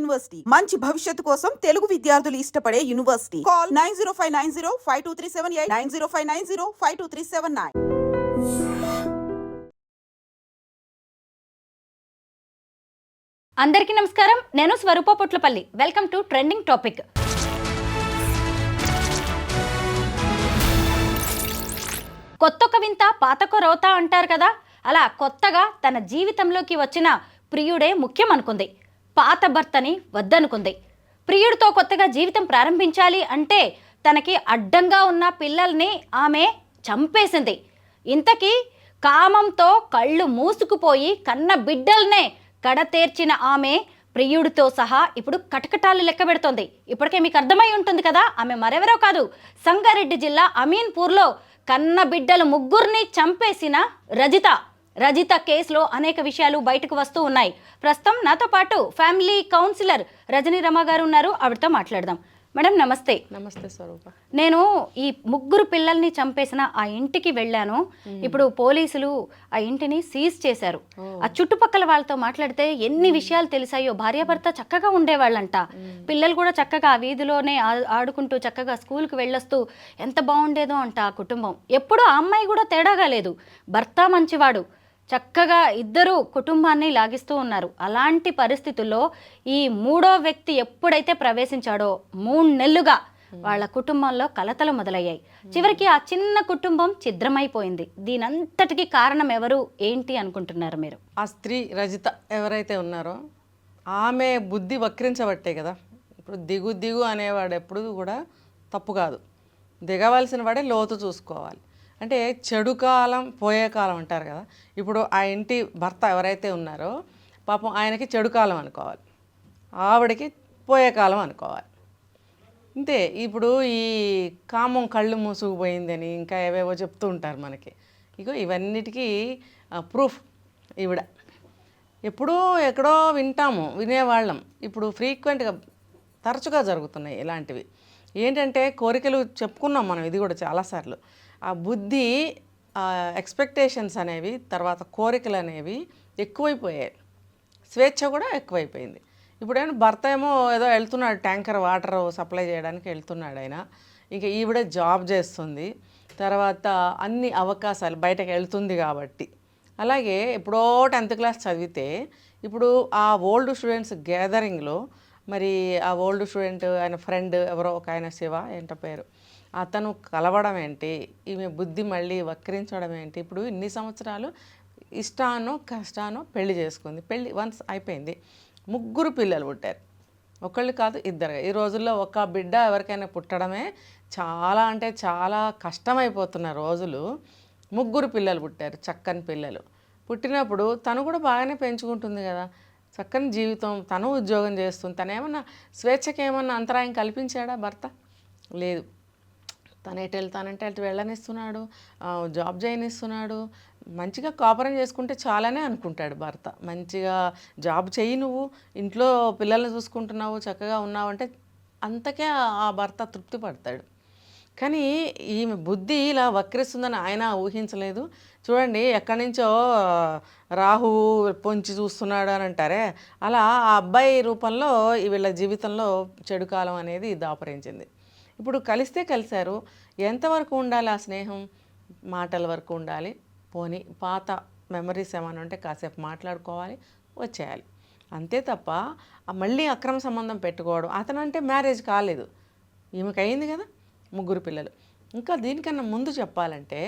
University మంచి భవిష్యత్తు కోసం తెలుగు విద్యార్థులు ఇష్టపడే యూనివర్సిటీ. కాల్ 9059052378 9059052379. అందరికీ నమస్కారం. నేను Swaroopa Potlapalli. Welcome to trending topic. కొత్తొక వింత పాతకొ రోత అంటారు కదా, అలా కొత్తగా తన జీవితంలోకి వచ్చిన ప్రియుడే ముఖ్యం అనుకుంది. పాత భర్తని వద్దనుకుంది. ప్రియుడితో కొత్తగా జీవితం ప్రారంభించాలి అంటే తనకి అడ్డంగా ఉన్న పిల్లల్ని ఆమె చంపేసింది. ఇంతకీ కామంతో కళ్ళు మూసుకుపోయి కన్న బిడ్డల్నే కడతేర్చిన ఆమె ప్రియుడితో సహా ఇప్పుడు కటకటాలు లెక్క పెడుతోంది. ఇప్పటికే మీకు అర్థమై ఉంటుంది కదా, ఆమె మరెవరో కాదు, సంగారెడ్డి జిల్లా అమీన్పూర్లో కన్న బిడ్డలు ముగ్గురిని చంపేసిన రజిత కేసులో అనేక విషయాలు బయటకు వస్తూ ఉన్నాయి. ప్రస్తుతం నాతో పాటు ఫ్యామిలీ కౌన్సిలర్ రజనీ రమ గారు ఉన్నారు. ఆవిడతో మాట్లాడదాం. మేడం నమస్తే. నమస్తే స్వరూప. నేను ఈ ముగ్గురు పిల్లల్ని చంపేసిన ఆ ఇంటికి వెళ్ళాను. ఇప్పుడు పోలీసులు ఆ ఇంటిని సీజ్ చేశారు. ఆ చుట్టుపక్కల వాళ్ళతో మాట్లాడితే ఎన్ని విషయాలు తెలిసాయో. భార్యాభర్త చక్కగా ఉండేవాళ్ళంట. పిల్లలు కూడా చక్కగా ఆ వీధిలోనే ఆడుకుంటూ చక్కగా స్కూల్కి వెళ్ళొస్తూ ఎంత బాగుండేదో అంట ఆ కుటుంబం. ఎప్పుడూ ఆ అమ్మాయి కూడా తేడాగా లేదు. భర్త మంచివాడు, చక్కగా ఇద్దరు కుటుంబాన్ని లాగిస్తూ ఉన్నారు. అలాంటి పరిస్థితుల్లో ఈ మూడో వ్యక్తి ఎప్పుడైతే ప్రవేశించాడో 3 నెలలుగా వాళ్ళ కుటుంబంలో కలతలు మొదలయ్యాయి. చివరికి ఆ చిన్న కుటుంబం ఛిద్రమైపోయింది. దీనంతటికీ కారణం ఎవరు, ఏంటి అనుకుంటున్నారు మీరు? ఆ స్త్రీ రజిత ఎవరైతే ఉన్నారో ఆమె బుద్ధి వక్రించబట్టే కదా. ఇప్పుడు దిగు అనేవాడు ఎప్పుడు కూడా తప్పు కాదు. దిగవలసిన వాడే లోతు చూసుకోవాలి. అంటే చెడు కాలం పోయే కాలం అంటారు కదా. ఇప్పుడు ఆ ఇంటి భర్త ఎవరైతే ఉన్నారో పాపం ఆయనకి చెడు కాలం అనుకోవాలి, ఆవిడకి పోయే కాలం అనుకోవాలి. అంతే. ఇప్పుడు ఈ కామం కళ్ళు మూసుకుపోయిందని ఇంకా ఏవేవో చెప్తూ ఉంటారు మనకి. ఇగో ఇవన్నిటికీ ప్రూఫ్ ఈవిడ. ఎప్పుడో ఎక్కడో వినేవాళ్ళం. ఇప్పుడు ఫ్రీక్వెంట్గా తరచుగా జరుగుతున్నాయి ఇలాంటివి. ఏంటంటే కోరికలు చెప్పుకున్నాం మనం, ఇది కూడా చాలాసార్లు. ఆ బుద్ధి, ఎక్స్పెక్టేషన్స్ అనేవి, తర్వాత కోరికలు అనేవి ఎక్కువైపోయాయి. స్వేచ్ఛ కూడా ఎక్కువైపోయింది. ఇప్పుడేమో భర్త ఏమో ఏదో వెళ్తున్నాడు, ట్యాంకర్ వాటర్ సప్లై చేయడానికి వెళ్తున్నాడు ఆయన. ఇంకా ఈవిడ జాబ్ చేస్తుంది, తర్వాత అన్ని అవకాశాలు బయటకు వెళ్తుంది కాబట్టి. అలాగే ఎప్పుడో 10th క్లాస్ చదివితే ఇప్పుడు ఆ ఓల్డ్ స్టూడెంట్స్ గ్యాదరింగ్లో మరి ఆ ఓల్డ్ స్టూడెంట్ ఆయన ఫ్రెండ్ ఎవరో ఒక ఆయన శివ ఏంటో పేరు, అతను కలవడం ఏంటి, ఈమె బుద్ధి మళ్ళీ వక్రించడం ఏంటి. ఇప్పుడు ఇన్ని సంవత్సరాలు ఇష్టానో కష్టానో పెళ్లి చేసుకుంది. పెళ్ళి వన్స్ అయిపోయింది. 3 పిల్లలు పుట్టారు. ఒకళ్ళు కాదు, ఇద్దరు. ఈ రోజుల్లో ఒక బిడ్డ ఎవరికైనా పుట్టడమే చాలా అంటే చాలా కష్టమైపోతున్న రోజులు. 3 పిల్లలు పుట్టారు, చక్కని పిల్లలు. పుట్టినప్పుడు తను కూడా బాగానే పెంచుకుంటుంది కదా, చక్కని జీవితం, తను ఉద్యోగం చేస్తుంది. తను ఏమన్నా స్వేచ్ఛకి ఏమన్నా అంతరాయం కల్పించాడా భర్త? లేదు. తను ఎటు వెళ్తానంటే అటు వెళ్ళనిస్తున్నాడు, జాబ్ చేయనిస్తున్నాడు. మంచిగా కాపురం చేసుకుంటే చాలానే అనుకుంటాడు భర్త. మంచిగా జాబ్ చెయ్యి, నువ్వు ఇంట్లో పిల్లల్ని చూసుకుంటున్నావు, చక్కగా ఉన్నావు అంటే అంతకే ఆ భర్త తృప్తి పడతాడు. కానీ ఈమె బుద్ధి ఇలా వక్రిస్తుందని ఆయన ఊహించలేదు. చూడండి, ఎక్కడి నుంచో రాహు పొంచి చూస్తున్నాడు అని అంటారే, అలా ఆ అబ్బాయి రూపంలో వీళ్ళ జీవితంలో చెడు కాలం అనేది దాపరించింది. ఇప్పుడు కలిస్తే కలిశారు. ఎంతవరకు ఉండాలి ఆ స్నేహం? మాటల వరకు ఉండాలి. పోనీ పాత మెమరీస్ ఏమైనా ఉంటే కాసేపు మాట్లాడుకోవాలి, వచ్చేయాలి. అంతే తప్ప మళ్ళీ అక్రమ సంబంధం పెట్టుకోవడం. అతనంటే మ్యారేజ్ కాలేదు, ఈమెకి అయింది కదా, 3 పిల్లలు. ఇంకా దీనికన్నా ముందు చెప్పాలంటే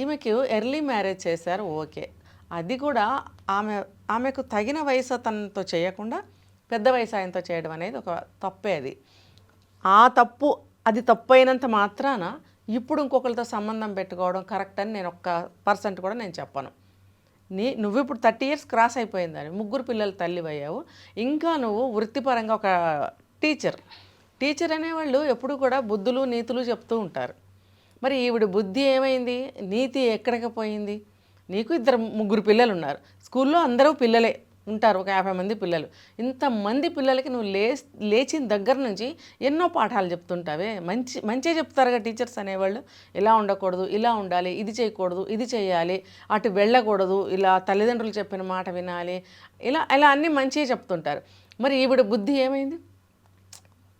ఈమెకి ఎర్లీ మ్యారేజ్ చేశారు, ఓకే. అది కూడా ఆమెకు తగిన వయసు తనతో చేయకుండా పెద్ద వయసు ఆయనతో చేయడం అనేది ఒక తప్పే. అది తప్పు అయినంత మాత్రాన ఇప్పుడు ఇంకొకరితో సంబంధం పెట్టుకోవడం కరెక్ట్ అని నేను 1% కూడా నేను చెప్పను. నువ్వు ఇప్పుడు 30 years క్రాస్ అయిపోయిందని 3 పిల్లల తల్లి అయ్యావు. ఇంకా నువ్వు వృత్తిపరంగా ఒక టీచర్ అనేవాళ్ళు ఎప్పుడు కూడా బుద్ధులు నీతులు చెప్తూ ఉంటారు. మరి ఈవిడ బుద్ధి ఏమైంది, నీతి ఎక్కడికి పోయింది? నీకు 3 పిల్లలు ఉన్నారు, స్కూల్లో అందరూ పిల్లలే ఉంటారు, ఒక 50 మంది పిల్లలు. ఇంతమంది పిల్లలకి నువ్వు లేచిన దగ్గర నుంచి ఎన్నో పాఠాలు చెప్తుంటావే. మంచిగా చెప్తారుగా టీచర్స్ అనేవాళ్ళు. ఇలా ఉండకూడదు, ఇలా ఉండాలి, ఇది చేయకూడదు, ఇది చేయాలి, అటు వెళ్ళకూడదు, ఇలా తల్లిదండ్రులు చెప్పిన మాట వినాలి, ఇలా అన్నీ మంచిగా చెప్తుంటారు. మరి ఈవిడ బుద్ధి ఏమైంది?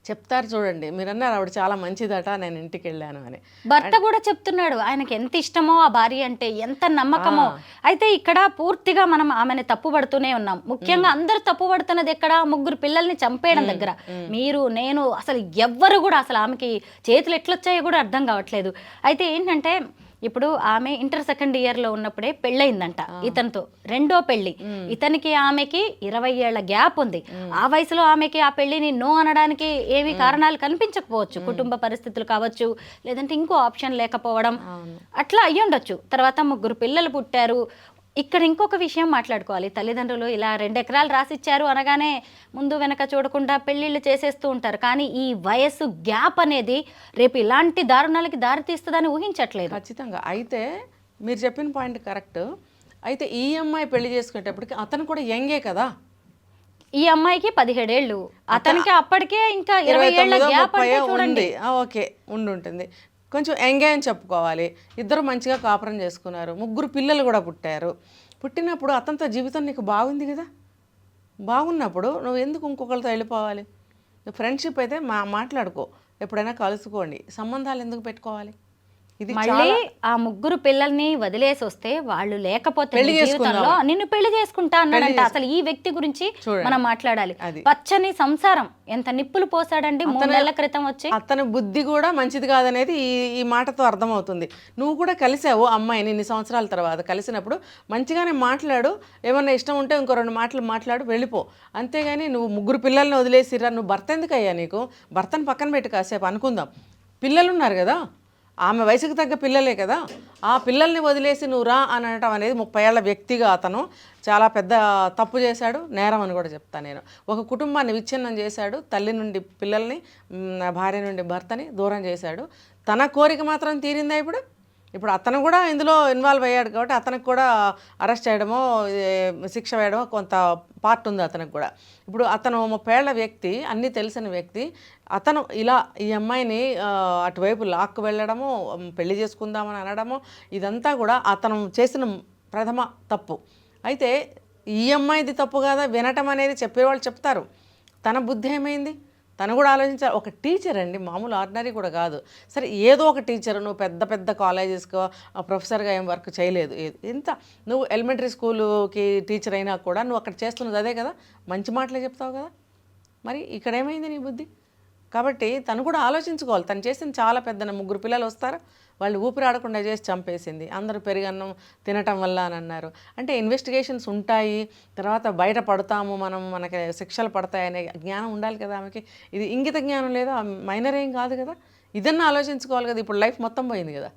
చెప్తారు చూడండి, మీరు అన్నారు ఆవిడ చాలా మంచిదట, నేను ఇంటికి వెళ్ళాను అని. భర్త కూడా చెప్తున్నాడు ఆయనకి ఎంత ఇష్టమో ఆ భార్య అంటే, ఎంత నమ్మకమో. అయితే ఇక్కడ పూర్తిగా మనం ఆమెను తప్పుపడుతూనే ఉన్నాం. ముఖ్యంగా అందరు తప్పుపడుతున్నది ఎక్కడ? ముగ్గురు పిల్లల్ని చంపేయడం దగ్గర. మీరు నేను అసలు ఎవ్వరు కూడా అసలు ఆమెకి చేతులు ఎట్లొచ్చాయో కూడా అర్థం కావట్లేదు. అయితే ఏంటంటే ఇప్పుడు ఆమె ఇంటర్ సెకండ్ ఇయర్లో ఉన్నప్పుడే పెళ్ళయిందంట ఇతనితో, రెండో పెళ్లి. ఇతనికి ఆమెకి 20 ఏళ్ల గ్యాప్ ఉంది. ఆ వయసులో ఆమెకి ఆ పెళ్లిని నో అనడానికి ఏమీ కారణాలు కనిపించకపోవచ్చు, కుటుంబ పరిస్థితులు కావచ్చు, లేదంటే ఇంకో ఆప్షన్ లేకపోవడం, అట్లా అయ్యి ఉండొచ్చు. తర్వాత ముగ్గురు పిల్లలు పుట్టారు. ఇక్కడ ఇంకొక విషయం మాట్లాడుకోవాలి. తల్లిదండ్రులు ఇలా 2 ఎకరాలు రాసిచ్చారు అనగానే ముందు వెనక చూడకుండా పెళ్ళిళ్ళు చేసేస్తూ ఉంటారు. కానీ ఈ వయస్సు గ్యాప్ అనేది రేపు ఇలాంటి దారుణాలకి దారితీస్తుందని ఊహించట్లేదు. ఖచ్చితంగా. అయితే మీరు చెప్పిన పాయింట్ కరెక్ట్. అయితే ఈ అమ్మాయి పెళ్లి చేసుకునేటప్పటికి అతను కూడా యంగే కదా. ఈ అమ్మాయికి 17 ఏళ్ళు, అతనికి అప్పటికే ఇంకా 20 ఏళ్ల గ్యాప్ అంటే చూడండి. ఓకే, ఉంటుంది. కొంచెం ఎంగేజ్ అని చెప్పుకోవాలి. ఇద్దరు మంచిగా కాపురం చేసుకున్నారు, ముగ్గురు పిల్లలు కూడా పుట్టారు. పుట్టినప్పుడు అతనితో జీవితం నీకు బాగుంది కదా. బాగున్నప్పుడు నువ్వు ఎందుకు ఇంకొకరితో వెళ్ళిపోవాలి? ఫ్రెండ్షిప్ అయితే మాట్లాడుకో, ఎప్పుడైనా కలుసుకోండి, సంబంధాలు ఎందుకు పెట్టుకోవాలి? ఇది మళ్ళీ ఆ ముగ్గురు పిల్లల్ని వదిలేసి వస్తే వాళ్ళు లేకపోతే జీవితంలో నిన్ను పెళ్లి చేసుకుంటా అన్నాడంట. అసలు ఈ వ్యక్తి గురించి మనం మాట్లాడాలి. పచ్చని సంసారం ఎంత నిప్పులు పోసాడండి 3 నెలల క్రితం వచ్చి. అతని బుద్ధి కూడా మంచిది కాదనేది ఈ మాటతో అర్థమవుతుంది. నువ్వు కూడా కలిసావు అమ్మాయిని ఇన్ని సంవత్సరాల తర్వాత. కలిసినప్పుడు మంచిగానే మాట్లాడు, ఏమన్నా ఇష్టం ఉంటే ఇంకో 2 మాటలు మాట్లాడు, వెళ్ళిపో. అంతేగాని నువ్వు ముగ్గురు పిల్లల్ని వదిలేసిరా, నువ్వు భర్త ఎందుకయ్యా నీకు? భర్తను పక్కన పెట్టి కాసేపు అనుకుందాం. పిల్లలు ఉన్నారు కదా, ఆమె వయసుకు తగ్గ పిల్లలే కదా, ఆ పిల్లల్ని వదిలేసి నువ్వు రా అని అనటం అనేది 30 ఏళ్ల వ్యక్తిగా అతను చాలా పెద్ద తప్పు చేశాడు, నేరం అని కూడా చెప్తాను నేను. ఒక కుటుంబాన్ని విచ్ఛిన్నం చేశాడు, తల్లి నుండి పిల్లల్ని, భార్య నుండి భర్తని దూరం చేశాడు. తన కోరిక మాత్రం తీరిందా? ఇప్పుడు అతను కూడా ఇందులో ఇన్వాల్వ్ అయ్యాడు కాబట్టి అతనికి కూడా అరెస్ట్ చేయడమో శిక్ష వేయడమో కొంత పార్ట్ ఉంది అతనికి కూడా. ఇప్పుడు అతను 30 ఏళ్ల వ్యక్తి, అన్నీ తెలిసిన వ్యక్తి, అతను ఇలా ఈ అమ్మాయిని అటువైపు లాక్కు వెళ్ళడము, పెళ్లి చేసుకుందామని అనడము, ఇదంతా కూడా అతను చేసిన ప్రథమ తప్పు. అయితే ఈ అమ్మాయిది తప్పు కదా వినటం అనేది చెప్పేవాళ్ళు చెప్తారు. తన బుద్ధి ఏమైంది? తను కూడా ఆలోచించాలి. ఒక టీచర్ అండి, మామూలు ఆర్డినరీ కూడా కాదు. సరే ఏదో ఒక టీచర్, నువ్వు పెద్ద పెద్ద కాలేజెస్కో ప్రొఫెసర్గా ఏం వర్క్ చేయలేదు, ఎంత నువ్వు ఎలిమెంటరీ స్కూలుకి టీచర్ అయినా కూడా నువ్వు అక్కడ చేస్తున్నది అదే కదా, మంచి మాటలే చెప్తావు కదా. మరి ఇక్కడ ఏమైంది నీ బుద్ధి? కాబట్టి తను కూడా ఆలోచించుకోవాలి. తను చేసింది చాలా పెద్ద. ముగ్గురు పిల్లలు వస్తారు, వాళ్ళు ఊపిరాడకుండా చేసి చంపేసింది. అందరూ పెరుగన్నం తినటం వల్ల అని అన్నారు. అంటే ఇన్వెస్టిగేషన్స్ ఉంటాయి, తర్వాత బయట పడతాము మనం, మనకి శిక్షలు పడతాయనే జ్ఞానం ఉండాలి కదా ఆమెకి. ఇది ఇంగిత జ్ఞానం లేదా? మైనర్ ఏం కాదు కదా, ఇదన్నా ఆలోచించుకోవాలి కదా. ఇప్పుడు లైఫ్ మొత్తం పోయింది కదా.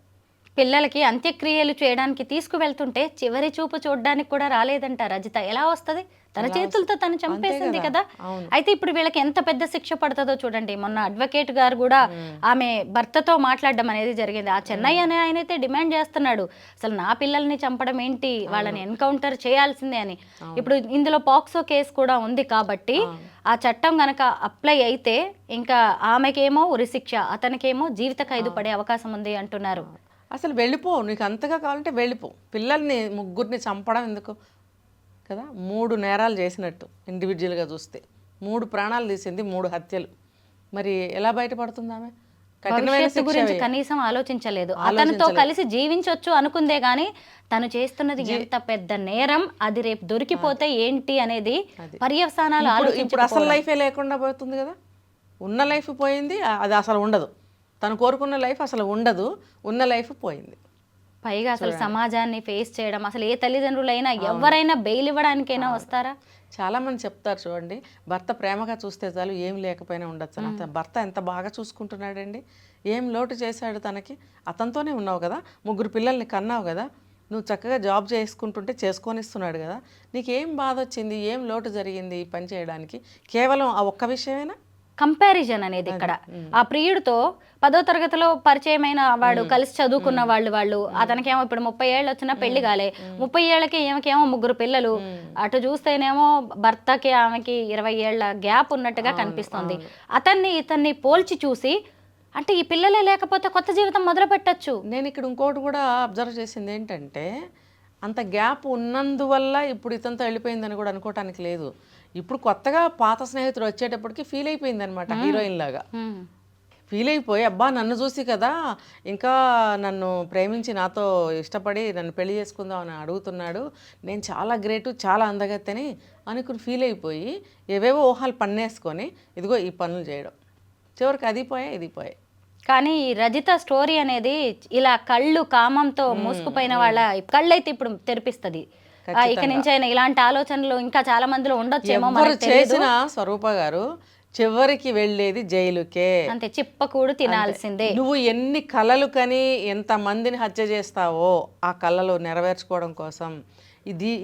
పిల్లలకి అంత్యక్రియలు చేయడానికి తీసుకువెళ్తుంటే చివరి చూపు చూడడానికి కూడా రాలేదంట రజిత. ఎలా వస్తుంది? తన చేతులతో తను చంపేసింది కదా. అయితే ఇప్పుడు వీళ్ళకి ఎంత పెద్ద శిక్ష పడుతుందో చూడండి. మొన్న అడ్వకేట్ గారు కూడా ఆమె భర్తతో మాట్లాడడం అనేది జరిగింది. ఆ చెన్నై అనే ఆయన అయితే డిమాండ్ చేస్తున్నాడు, అసలు నా పిల్లల్ని చంపడం ఏంటి, వాళ్ళని ఎన్కౌంటర్ చేయాల్సిందే అని. ఇప్పుడు ఇందులో పాక్సో కేసు కూడా ఉంది కాబట్టి ఆ చట్టం గనక అప్లై అయితే ఇంకా ఆమెకేమో ఉరిశిక్ష, అతనికేమో జీవిత ఖైదు పడే అవకాశం ఉంది అంటున్నారు. అసలు వెళ్ళిపో, నీకు అంతగా కావాలంటే వెళ్ళిపో. పిల్లల్ని ముగ్గురిని చంపడం ఎందుకు కదా. 3 నేరాలు చేసినట్టు ఇండివిజువల్గా చూస్తే, 3 ప్రాణాలు తీసింది, 3 హత్యలు. మరి ఎలా బయటపడుతుంది ఆమె? భవిష్యత్తు గురించి కనీసం ఆలోచించలేదు. అతనితో కలిసి జీవించవచ్చు అనుకుందే గానీ తను చేస్తున్నది ఎంత పెద్ద నేరం, అది రేపు దొరికిపోతే ఏంటి అనేది పర్యవసానాలు ఆలోచించు. ఇప్పుడు అసలు లైఫే లేకుండా పోతుంది కదా. ఉన్న లైఫ్ పోయింది, అది అసలు ఉండదు. తను కోరుకున్న లైఫ్ అసలు ఉండదు, ఉన్న లైఫ్ పోయింది. పైగా అసలు సమాజాన్ని ఫేస్ చేయడం, అసలు ఏ తల్లిదండ్రులైనా ఎవరైనా బెయిల్ ఇవ్వడానికైనా వస్తారా? చాలామంది చెప్తారు చూడండి, భర్త ప్రేమగా చూస్తే చాలు ఏం లేకపోయినా ఉండొచ్చు. అతను భర్త ఎంత బాగా చూసుకుంటున్నాడండి, ఏం లోటు చేశాడు తనకి. అతనితోనే ఉన్నావు కదా, 3 పిల్లల్ని కన్నావు కదా, నువ్వు చక్కగా జాబ్ చేసుకుంటుంటే చేసుకొనిస్తున్నాడు కదా, నీకేం బాధ వచ్చింది, ఏం లోటు జరిగింది ఈ పని చేయడానికి? కేవలం ఆ ఒక్క విషయమేనా? కంపారిజన్ అనేది ఇక్కడ. ఆ ప్రియుడితో 10వ తరగతిలో పరిచయమైన వాడు, కలిసి చదువుకున్న వాళ్ళు అతనికేమో ఇప్పుడు 30 ఏళ్ళు వచ్చినా పెళ్లి కాలే, 30 ఏళ్ళకి ఈమెకేమో 3 పిల్లలు. అటు చూస్తేనేమో భర్తకి ఆమెకి 20 ఏళ్ల గ్యాప్ ఉన్నట్టుగా కనిపిస్తుంది. ఇతన్ని పోల్చి చూసి అంటే ఈ పిల్లలే లేకపోతే కొత్త జీవితం మొదలు పెట్టచ్చు. నేను ఇక్కడ ఇంకోటి కూడా అబ్జర్వ్ చేసింది ఏంటంటే, అంత గ్యాప్ ఉన్నందువల్ల ఇప్పుడు ఇతనితో వెళ్ళిపోయిందని కూడా అనుకోవటానికి లేదు. ఇప్పుడు కొత్తగా పాత స్నేహితుడు వచ్చేటప్పటికి ఫీల్ అయిపోయింది అనమాట, హీరోయిన్ లాగా ఫీల్ అయిపోయి, అబ్బా నన్ను చూసి కదా ఇంకా నన్ను ప్రేమించి నాతో ఇష్టపడి నన్ను పెళ్లి చేసుకుందాం అని అడుగుతున్నాడు, నేను చాలా గ్రేటు, చాలా అందగత్తెని అనుకుని ఫీల్ అయిపోయి ఏవేవో ఊహలు పన్నేసుకొని ఇదిగో ఈ పనులు చేయడం, చివరికి అది పోయాయి ఇది పోయాయి. కానీ ఈ రజిత స్టోరీ అనేది ఇలా కళ్ళు కామంతో మూసుకుపోయిన వాళ్ళ కళ్ళు అయితే ఇప్పుడు తెరిపిస్తుంది. ఇక నుంచి అయినా ఇలాంటి ఆలోచనలు ఇంకా చాలా మందిలో ఉండొచ్చేమో, ఎవరు చేసిన స్వరూప గారు చివరికి వెళ్ళేది జైలుకే. అంతే, చిప్పకూడు తినాల్సిందే. నువ్వు ఎన్ని కలలు కని ఎంత మందిని హత్య చేస్తావో ఆ కళలు నెరవేర్చుకోవడం కోసం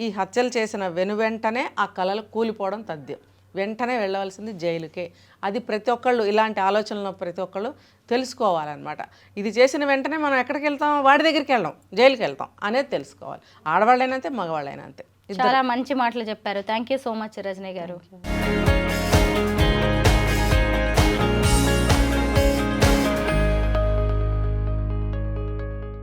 ఈ హత్యలు చేసిన వెనువెంటనే ఆ కళలు కూలిపోవడం తథ్యం. వెంటనే వెళ్ళవలసింది జైలుకే. అది ప్రతి ఒక్కళ్ళు ఇలాంటి ఆలోచనలు ప్రతి ఒక్కళ్ళు తెలుసుకోవాలన్నమాట. ఇది చేసిన వెంటనే మనం ఎక్కడికి వెళ్తాం, వాడి దగ్గరికి వెళ్ళాం, జైలుకి వెళ్తాం అనేది తెలుసుకోవాలి. ఆడవాళ్ళైనా అంతే, మగవాళ్ళైనా అంతే. చాలా మంచి మాటలు చెప్పారు. Thank you so much Rajani గారు.